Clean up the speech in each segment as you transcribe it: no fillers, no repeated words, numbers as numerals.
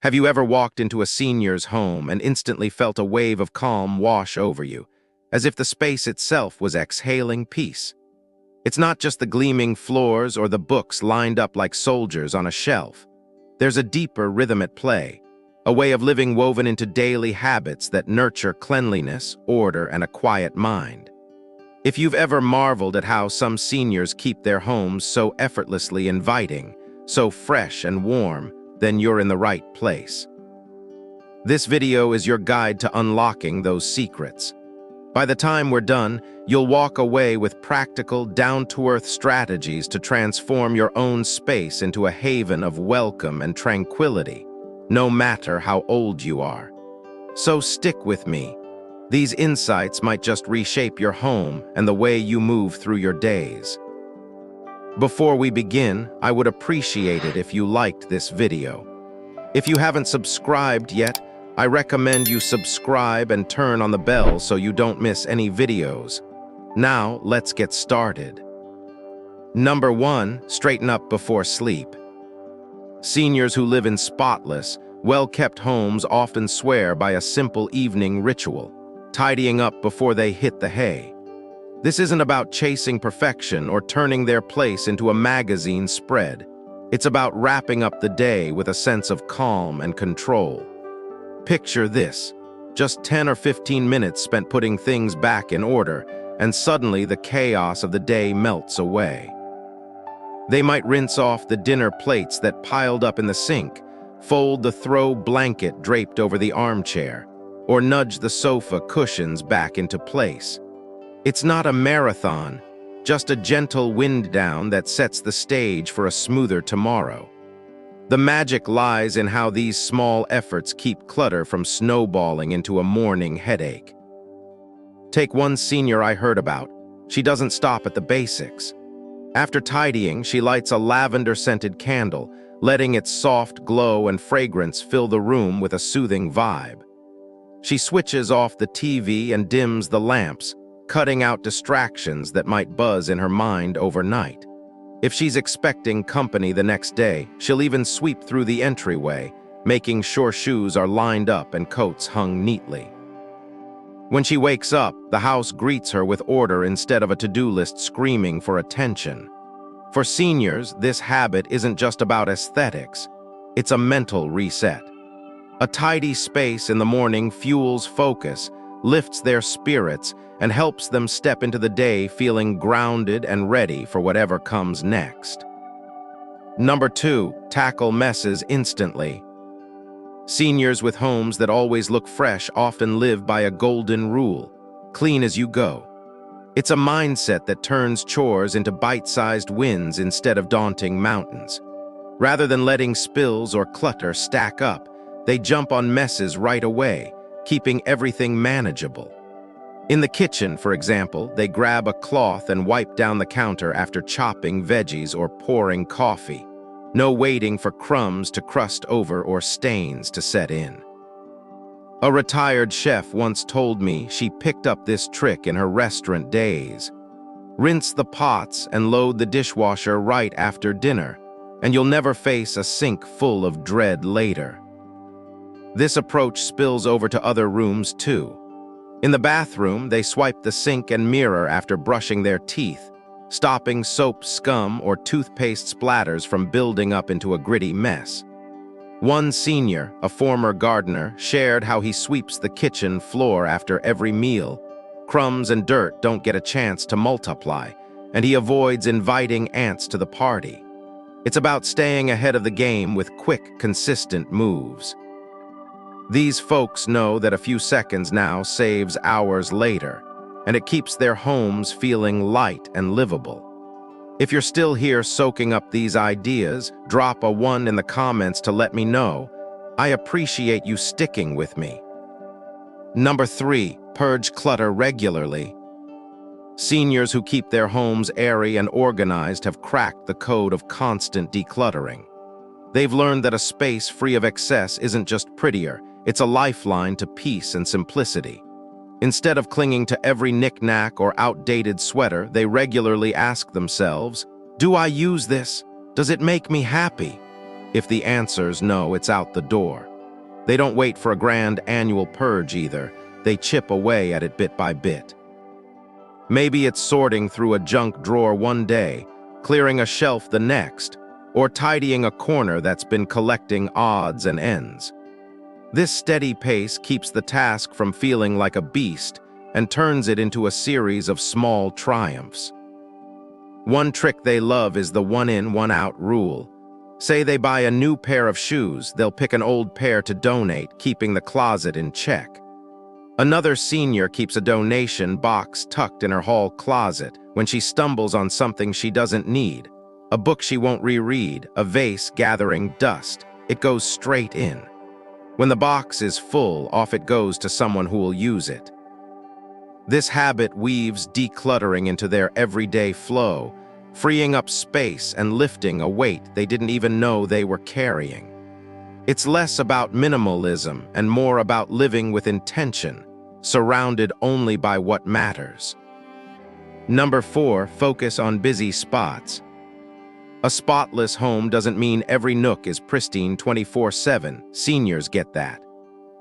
Have you ever walked into a senior's home and instantly felt a wave of calm wash over you, as if the space itself was exhaling peace? It's not just the gleaming floors or the books lined up like soldiers on a shelf. There's a deeper rhythm at play, a way of living woven into daily habits that nurture cleanliness, order, and a quiet mind. If you've ever marveled at how some seniors keep their homes so effortlessly inviting, so fresh and warm, then you're in the right place. This video is your guide to unlocking those secrets. By the time we're done, you'll walk away with practical, down-to-earth strategies to transform your own space into a haven of welcome and tranquility, no matter how old you are. So stick with me. These insights might just reshape your home and the way you move through your days. Before we begin, I would appreciate it if you liked this video. If you haven't subscribed yet, I recommend you subscribe and turn on the bell so you don't miss any videos. Now, let's get started. Number 1, straighten up before sleep. Seniors who live in spotless, well-kept homes often swear by a simple evening ritual, tidying up before they hit the hay. This isn't about chasing perfection or turning their place into a magazine spread. It's about wrapping up the day with a sense of calm and control. Picture this: just 10 or 15 minutes spent putting things back in order, and suddenly the chaos of the day melts away. They might rinse off the dinner plates that piled up in the sink, fold the throw blanket draped over the armchair, or nudge the sofa cushions back into place. It's not a marathon, just a gentle wind down that sets the stage for a smoother tomorrow. The magic lies in how these small efforts keep clutter from snowballing into a morning headache. Take one senior I heard about. She doesn't stop at the basics. After tidying, she lights a lavender-scented candle, letting its soft glow and fragrance fill the room with a soothing vibe. She switches off the TV and dims the lamps, cutting out distractions that might buzz in her mind overnight. If she's expecting company the next day, she'll even sweep through the entryway, making sure shoes are lined up and coats hung neatly. When she wakes up, the house greets her with order instead of a to-do list screaming for attention. For seniors, this habit isn't just about aesthetics, it's a mental reset. A tidy space in the morning fuels focus, lifts their spirits, and helps them step into the day feeling grounded and ready for whatever comes next. Number 2, tackle messes instantly. Seniors with homes that always look fresh often live by a golden rule: clean as you go. It's a mindset that turns chores into bite-sized wins instead of daunting mountains. Rather than letting spills or clutter stack up, they jump on messes right away, keeping everything manageable. In the kitchen, for example, they grab a cloth and wipe down the counter after chopping veggies or pouring coffee. No waiting for crumbs to crust over or stains to set in. A retired chef once told me she picked up this trick in her restaurant days. Rinse the pots and load the dishwasher right after dinner, and you'll never face a sink full of dread later. This approach spills over to other rooms too. In the bathroom, they swipe the sink and mirror after brushing their teeth, stopping soap scum or toothpaste splatters from building up into a gritty mess. One senior, a former gardener, shared how he sweeps the kitchen floor after every meal. Crumbs and dirt don't get a chance to multiply, and he avoids inviting ants to the party. It's about staying ahead of the game with quick, consistent moves. These folks know that a few seconds now saves hours later, and it keeps their homes feeling light and livable. If you're still here soaking up these ideas, drop a 1 in the comments to let me know. I appreciate you sticking with me. Number 3, purge clutter regularly. Seniors who keep their homes airy and organized have cracked the code of constant decluttering. They've learned that a space free of excess isn't just prettier, it's a lifeline to peace and simplicity. Instead of clinging to every knick-knack or outdated sweater, they regularly ask themselves, "Do I use this? Does it make me happy?" If the answer's no, it's out the door. They don't wait for a grand annual purge either. They chip away at it bit by bit. Maybe it's sorting through a junk drawer one day, clearing a shelf the next, or tidying a corner that's been collecting odds and ends. This steady pace keeps the task from feeling like a beast and turns it into a series of small triumphs. One trick they love is the one-in, one-out rule. Say they buy a new pair of shoes, they'll pick an old pair to donate, keeping the closet in check. Another senior keeps a donation box tucked in her hall closet when she stumbles on something she doesn't need. A book she won't reread, a vase gathering dust. It goes straight in. When the box is full, off it goes to someone who will use it. This habit weaves decluttering into their everyday flow, freeing up space and lifting a weight they didn't even know they were carrying. It's less about minimalism and more about living with intention, surrounded only by what matters. Number 4, focus on busy spots. A spotless home doesn't mean every nook is pristine 24/7. Seniors get that.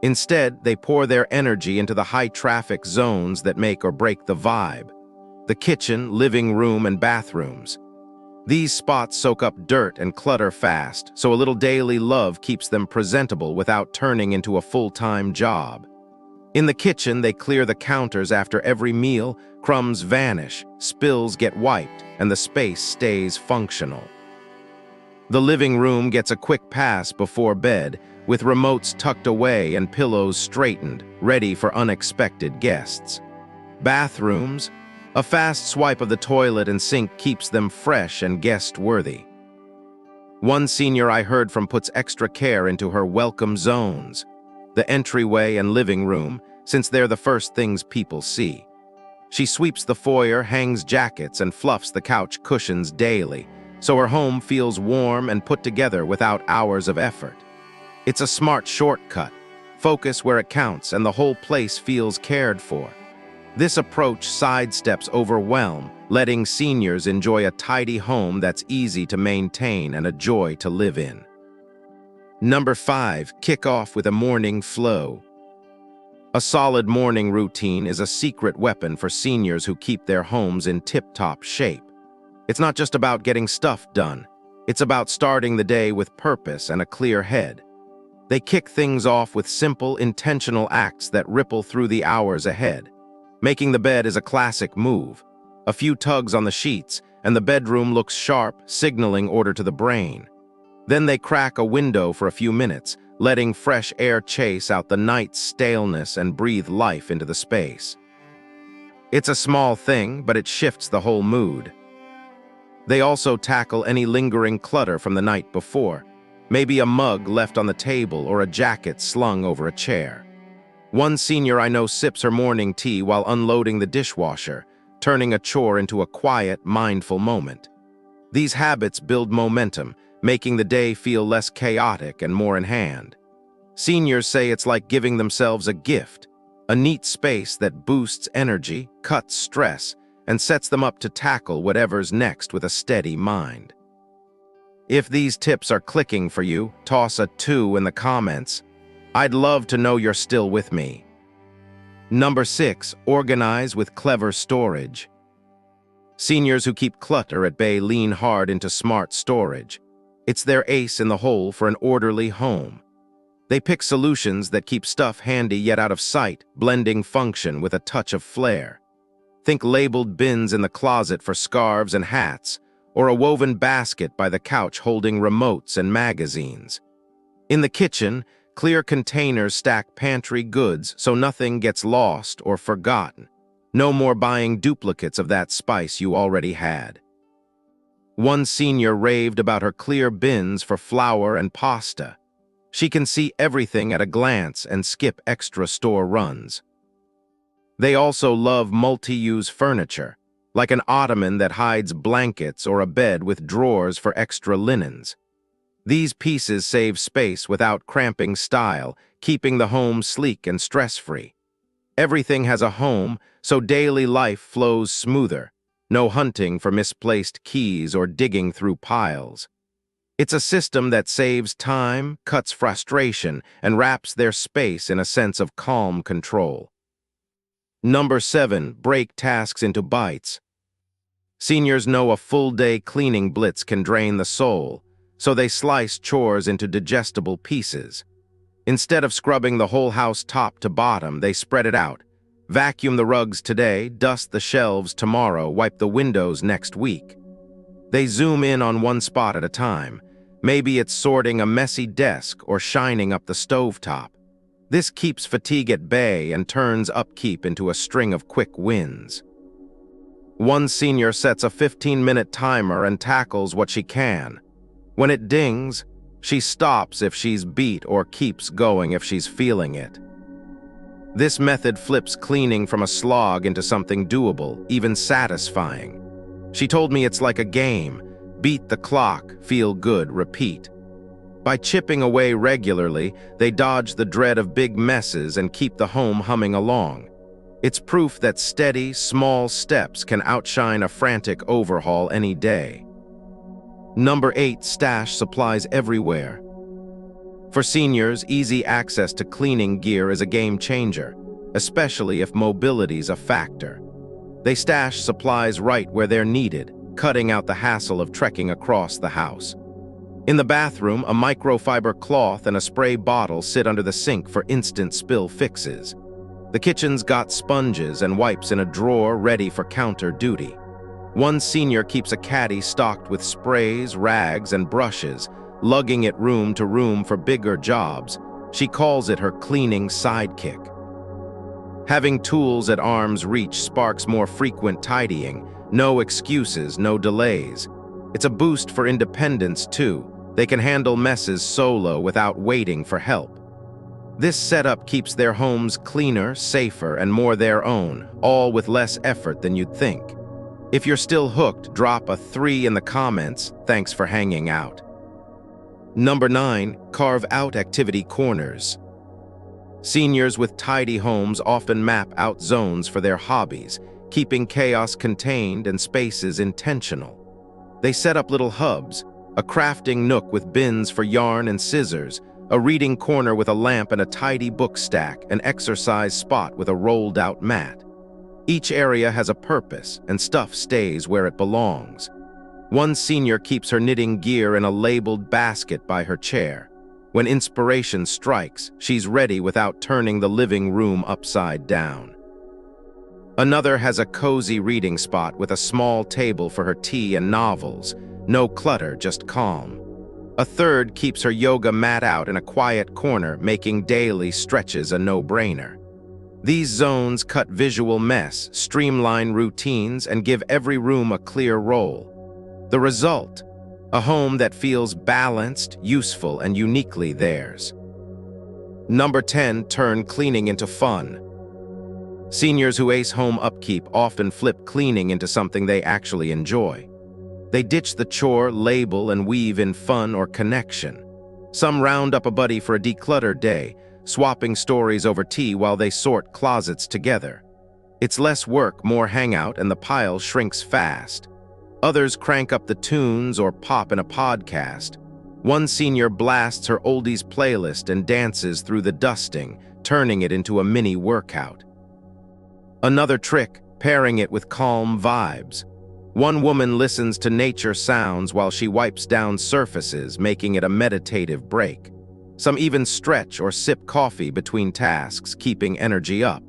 Instead, they pour their energy into the high-traffic zones that make or break the vibe. The kitchen, living room, and bathrooms. These spots soak up dirt and clutter fast, so a little daily love keeps them presentable without turning into a full-time job. In the kitchen, they clear the counters after every meal, crumbs vanish, spills get wiped, and the space stays functional. The living room gets a quick pass before bed, with remotes tucked away and pillows straightened, ready for unexpected guests. Bathrooms, a fast swipe of the toilet and sink keeps them fresh and guest-worthy. One senior I heard from puts extra care into her welcome zones, the entryway and living room, since they're the first things people see. She sweeps the foyer, hangs jackets, and fluffs the couch cushions daily, so her home feels warm and put together without hours of effort. It's a smart shortcut. Focus where it counts, and the whole place feels cared for. This approach sidesteps overwhelm, letting seniors enjoy a tidy home that's easy to maintain and a joy to live in. Number 5, kick off with a morning flow. A solid morning routine is a secret weapon for seniors who keep their homes in tip-top shape. It's not just about getting stuff done. It's about starting the day with purpose and a clear head. They kick things off with simple, intentional acts that ripple through the hours ahead. Making the bed is a classic move. A few tugs on the sheets, and the bedroom looks sharp, signaling order to the brain. Then they crack a window for a few minutes, letting fresh air chase out the night's staleness and breathe life into the space. It's a small thing, but it shifts the whole mood. They also tackle any lingering clutter from the night before. Maybe a mug left on the table or a jacket slung over a chair. One senior I know sips her morning tea while unloading the dishwasher, turning a chore into a quiet, mindful moment. These habits build momentum, making the day feel less chaotic and more in hand. Seniors say it's like giving themselves a gift, a neat space that boosts energy, cuts stress, and sets them up to tackle whatever's next with a steady mind. If these tips are clicking for you, toss a 2 in the comments. I'd love to know you're still with me. Number 6, organize with clever storage. Seniors who keep clutter at bay lean hard into smart storage. It's their ace in the hole for an orderly home. They pick solutions that keep stuff handy yet out of sight, blending function with a touch of flair. Think labeled bins in the closet for scarves and hats, or a woven basket by the couch holding remotes and magazines. In the kitchen, clear containers stack pantry goods so nothing gets lost or forgotten. No more buying duplicates of that spice you already had. One senior raved about her clear bins for flour and pasta. She can see everything at a glance and skip extra store runs. They also love multi-use furniture, like an ottoman that hides blankets or a bed with drawers for extra linens. These pieces save space without cramping style, keeping the home sleek and stress-free. Everything has a home, so daily life flows smoother. No hunting for misplaced keys or digging through piles. It's a system that saves time, cuts frustration, and wraps their space in a sense of calm control. Number 7, break tasks into bites. Seniors know a full-day cleaning blitz can drain the soul, so they slice chores into digestible pieces. Instead of scrubbing the whole house top to bottom, they spread it out. Vacuum the rugs today, dust the shelves tomorrow, wipe the windows next week. They zoom in on one spot at a time. Maybe it's sorting a messy desk or shining up the stovetop. This keeps fatigue at bay and turns upkeep into a string of quick wins. One senior sets a 15-minute timer and tackles what she can. When it dings, she stops if she's beat or keeps going if she's feeling it. This method flips cleaning from a slog into something doable, even satisfying. She told me it's like a game. Beat the clock, feel good, repeat. By chipping away regularly, they dodge the dread of big messes and keep the home humming along. It's proof that steady, small steps can outshine a frantic overhaul any day. Number 8, stash supplies everywhere. For seniors, easy access to cleaning gear is a game changer, especially if mobility's a factor. They stash supplies right where they're needed, cutting out the hassle of trekking across the house. In the bathroom, a microfiber cloth and a spray bottle sit under the sink for instant spill fixes. The kitchen's got sponges and wipes in a drawer ready for counter duty. One senior keeps a caddy stocked with sprays, rags, and brushes, lugging it room to room for bigger jobs. She calls it her cleaning sidekick. Having tools at arm's reach sparks more frequent tidying. No excuses, no delays. It's a boost for independence, too. They can handle messes solo without waiting for help. This setup keeps their homes cleaner, safer, and more their own, all with less effort than you'd think. If you're still hooked, drop a 3 in the comments. Thanks for hanging out. Number 9, carve out activity corners. Seniors with tidy homes often map out zones for their hobbies, keeping chaos contained and spaces intentional. They set up little hubs, a crafting nook with bins for yarn and scissors, a reading corner with a lamp and a tidy book stack, an exercise spot with a rolled-out mat. Each area has a purpose, and stuff stays where it belongs. One senior keeps her knitting gear in a labeled basket by her chair. When inspiration strikes, she's ready without turning the living room upside down. Another has a cozy reading spot with a small table for her tea and novels. No clutter, just calm. A third keeps her yoga mat out in a quiet corner, making daily stretches a no-brainer. These zones cut visual mess, streamline routines, and give every room a clear role. The result? A home that feels balanced, useful, and uniquely theirs. Number 10, turn cleaning into fun. Seniors who ace home upkeep often flip cleaning into something they actually enjoy. They ditch the chore, label, and weave in fun or connection. Some round up a buddy for a decluttered day, swapping stories over tea while they sort closets together. It's less work, more hangout, and the pile shrinks fast. Others crank up the tunes or pop in a podcast. One senior blasts her oldies playlist and dances through the dusting, turning it into a mini workout. Another trick, pairing it with calm vibes. One woman listens to nature sounds while she wipes down surfaces, making it a meditative break. Some even stretch or sip coffee between tasks, keeping energy up.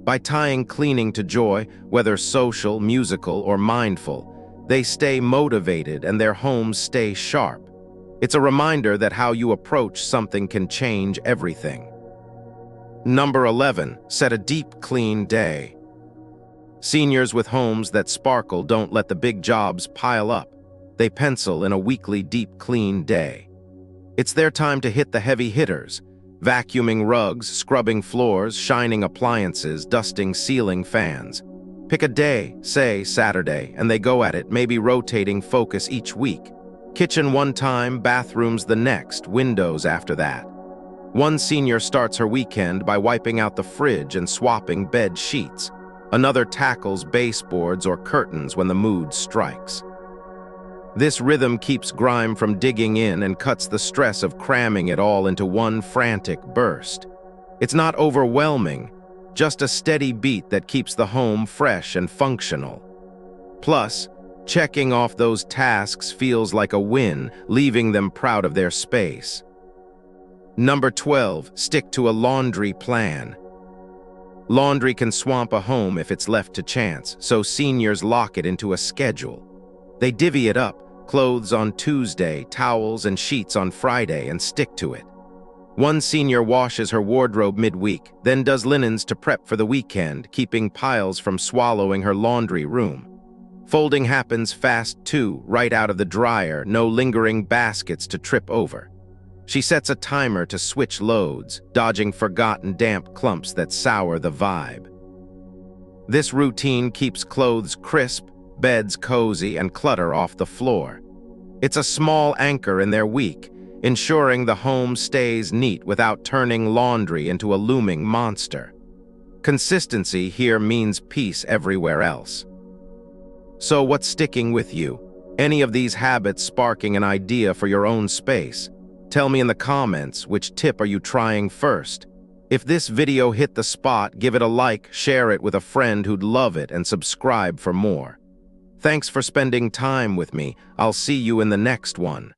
By tying cleaning to joy, whether social, musical, or mindful, they stay motivated and their homes stay sharp. It's a reminder that how you approach something can change everything. Number 11, set a deep, clean day. Seniors with homes that sparkle don't let the big jobs pile up. They pencil in a weekly deep, clean day. It's their time to hit the heavy hitters, vacuuming rugs, scrubbing floors, shining appliances, dusting ceiling fans. Pick a day, say Saturday, and they go at it, maybe rotating focus each week. Kitchen one time, bathrooms the next, windows after that. One senior starts her weekend by wiping out the fridge and swapping bed sheets. Another tackles baseboards or curtains when the mood strikes. This rhythm keeps grime from digging in and cuts the stress of cramming it all into one frantic burst. It's not overwhelming, just a steady beat that keeps the home fresh and functional. Plus, checking off those tasks feels like a win, leaving them proud of their space. Number 12, stick to a laundry plan. Laundry can swamp a home if it's left to chance, so seniors lock it into a schedule. They divvy it up, clothes on Tuesday, towels and sheets on Friday, and stick to it. One senior washes her wardrobe midweek, then does linens to prep for the weekend, keeping piles from swallowing her laundry room. Folding happens fast too, right out of the dryer, no lingering baskets to trip over. She sets a timer to switch loads, dodging forgotten damp clumps that sour the vibe. This routine keeps clothes crisp, beds cozy, and clutter off the floor. It's a small anchor in their week, ensuring the home stays neat without turning laundry into a looming monster. Consistency here means peace everywhere else. So what's sticking with you? Any of these habits sparking an idea for your own space? Tell me in the comments, which tip are you trying first? If this video hit the spot, give it a like, share it with a friend who'd love it, and subscribe for more. Thanks for spending time with me. I'll see you in the next one.